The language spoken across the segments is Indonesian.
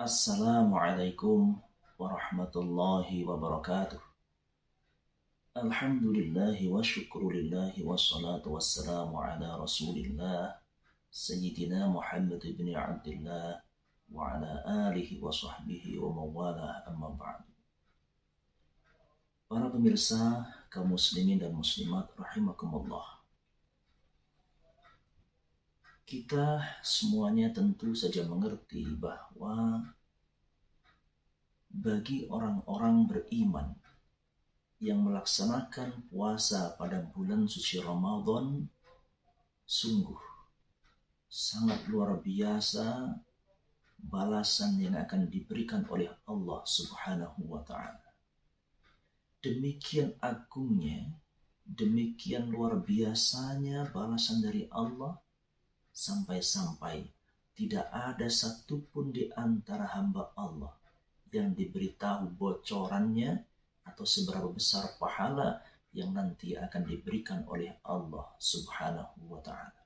Assalamualaikum warahmatullahi wabarakatuh. Alhamdulillahi wa syukrulillahi wassalatu wassalamu ala rasulillah Sayyidina Muhammad ibn Abdullah wa ala alihi wa sahbihi wa mawala amma ba'du. Para pemirsa, kaum muslimin dan muslimat rahimakumullah. Kita semuanya tentu saja mengerti bahwa bagi orang-orang beriman yang melaksanakan puasa pada bulan suci Ramadan, sungguh sangat luar biasa balasan yang akan diberikan oleh Allah Subhanahu wa Ta'ala. Demikian agungnya, demikian luar biasanya balasan dari Allah, sampai-sampai tidak ada satupun di antara hamba Allah yang diberitahu bocorannya atau seberapa besar pahala yang nanti akan diberikan oleh Allah Subhanahu wa Ta'ala.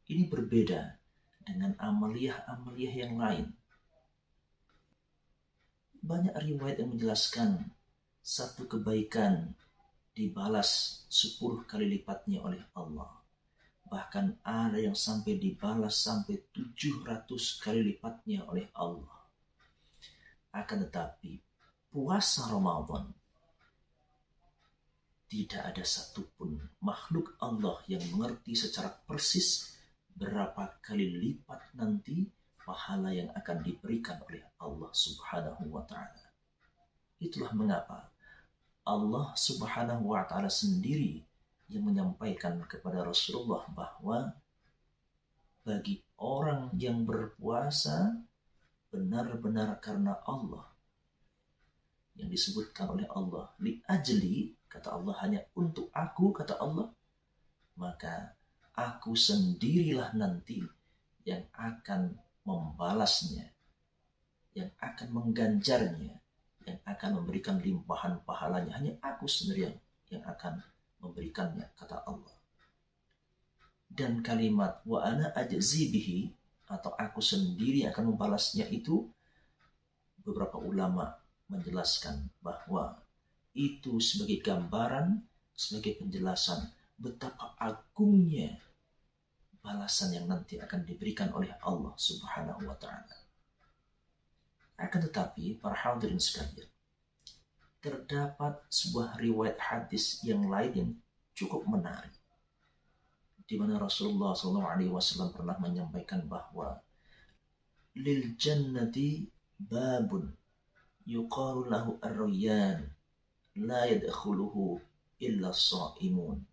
Ini berbeda dengan amaliyah-amaliyah yang lain. Banyak riwayat yang menjelaskan satu kebaikan dibalas 10 kali lipatnya oleh Allah. Bahkan ada yang sampai dibalas sampai 700 kali lipatnya oleh Allah. Akan tetapi puasa Ramadan, tidak ada satupun makhluk Allah yang mengerti secara persis berapa kali lipat nanti pahala yang akan diberikan oleh Allah Subhanahu wa Ta'ala. Itulah mengapa Allah Subhanahu wa Ta'ala sendiri yang menyampaikan kepada Rasulullah bahwa bagi orang yang berpuasa benar-benar karena Allah, yang disebutkan oleh Allah li ajli, kata Allah, hanya untuk aku, kata Allah, maka aku sendirilah nanti yang akan membalasnya, yang akan mengganjarnya, yang akan memberikan limpahan pahalanya. Hanya aku sendiri yang akan memberikannya, kata Allah. Dan kalimat wa ana ajzi bihi, atau aku sendiri akan membalasnya, itu beberapa ulama menjelaskan bahwa itu sebagai gambaran, sebagai penjelasan betapa agungnya balasan yang nanti akan diberikan oleh Allah Subhanahu wa Ta'ala. Akan tetapi para hadirin sekalian, terdapat sebuah riwayat hadis yang lain yang cukup menarik, di mana Rasulullah SAW pernah menyampaikan bahwa lil jannati babun yuqalu lahu ar-rayyan la yadkhuluhu illa as-shaimun.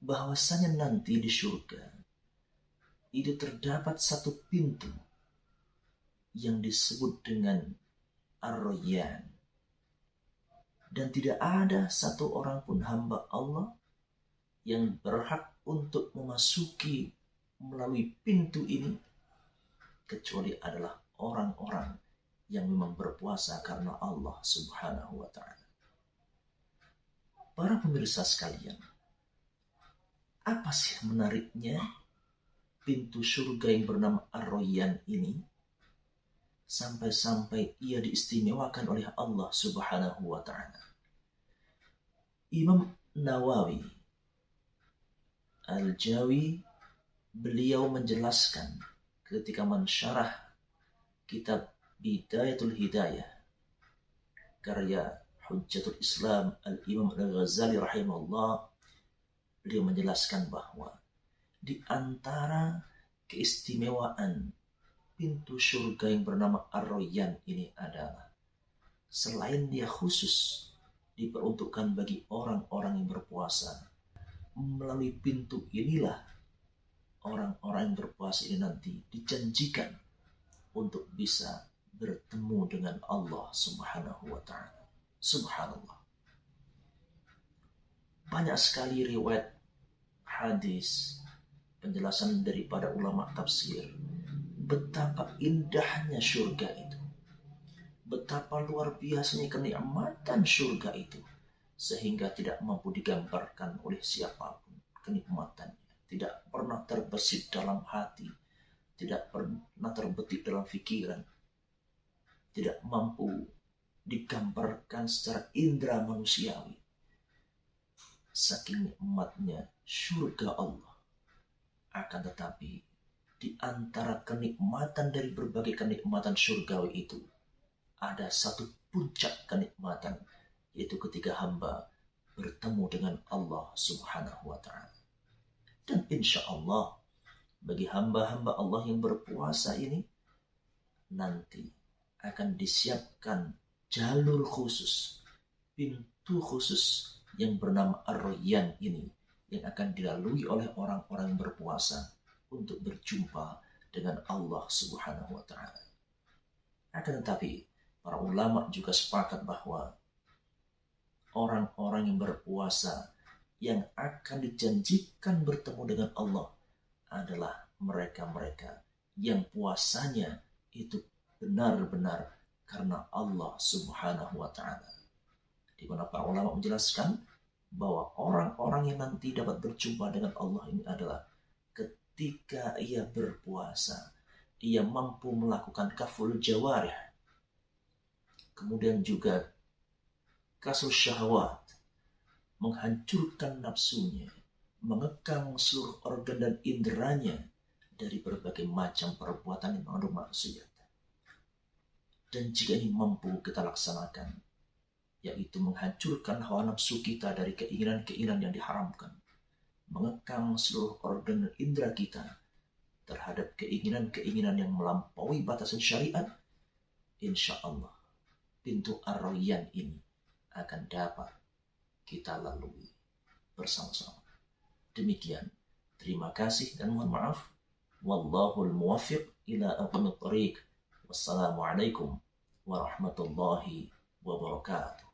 Bahwasanya nanti di surga itu terdapat satu pintu yang disebut dengan ar-rayyan, dan tidak ada satu orang pun hamba Allah yang berhak untuk memasuki melalui pintu ini kecuali adalah orang-orang yang memang berpuasa karena Allah Subhanahu wa Ta'ala. Para pemirsa sekalian, apa sih menariknya pintu surga yang bernama Ar-Rayyan ini sampai-sampai ia diistimewakan oleh Allah Subhanahu wa Ta'ala? Imam Nawawi Al-Jawi, beliau menjelaskan ketika mensyarah kitab Bidayatul Hidayah karya Hujjatul Islam Al-Imam Al-Ghazali rahimahullah, beliau menjelaskan bahwa di antara keistimewaan pintu surga yang bernama Ar-Rayyan ini adalah selain dia khusus diperuntukkan bagi orang-orang yang berpuasa, melalui pintu inilah orang-orang yang berpuasa ini nanti dijanjikan untuk bisa bertemu dengan Allah Subhanahu wa Ta'ala. Subhanallah. Banyak sekali riwayat hadis, penjelasan daripada ulama tafsir, betapa indahnya surga itu, betapa luar biasanya kenikmatan surga itu, sehingga tidak mampu digambarkan oleh siapapun kenikmatannya. Tidak pernah terbesit dalam hati tidak pernah terbetik dalam pikiran, tidak mampu digambarkan secara indera manusiawi. Saking nikmatnya surga Allah. Akan tetapi, di antara kenikmatan dari berbagai kenikmatan surgawi itu, ada satu puncak kenikmatan, yaitu ketika hamba bertemu dengan Allah Subhanahu wa Ta'ala. Dan insya Allah, bagi hamba-hamba Allah yang berpuasa ini, nanti akan disiapkan jalur khusus, pintu khusus yang bernama Ar-Rayyan ini, yang akan dilalui oleh orang-orang yang berpuasa untuk berjumpa dengan Allah Subhanahu wa Ta'ala. Akan tetapi, para ulama juga sepakat bahwa orang-orang yang berpuasa yang akan dijanjikan bertemu dengan Allah adalah mereka-mereka yang puasanya itu benar-benar karena Allah Subhanahu wa Ta'ala. Di mana para ulama menjelaskan bahwa orang-orang yang nanti dapat berjumpa dengan Allah ini adalah ketika ia berpuasa, ia mampu melakukan kaful jawarih, kemudian juga kasur syahwat, menghancurkan nafsunya, mengekang seluruh organ dan inderanya dari berbagai macam perbuatan yang mengandung maksiat. Dan jika ini mampu kita laksanakan, yaitu menghancurkan hawa nafsu kita dari keinginan-keinginan yang diharamkan, mengekang seluruh organ dan indera kita terhadap keinginan-keinginan yang melampaui batasan syariat, insya Allah pintu Ar-Rayyan ini akan dapat kita lalui bersama-sama. Demikian. Terima kasih dan mohon maaf. Wallahul muwaffiq ila aqwamit thariq. Wassalamualaikum warahmatullahi wabarakatuh.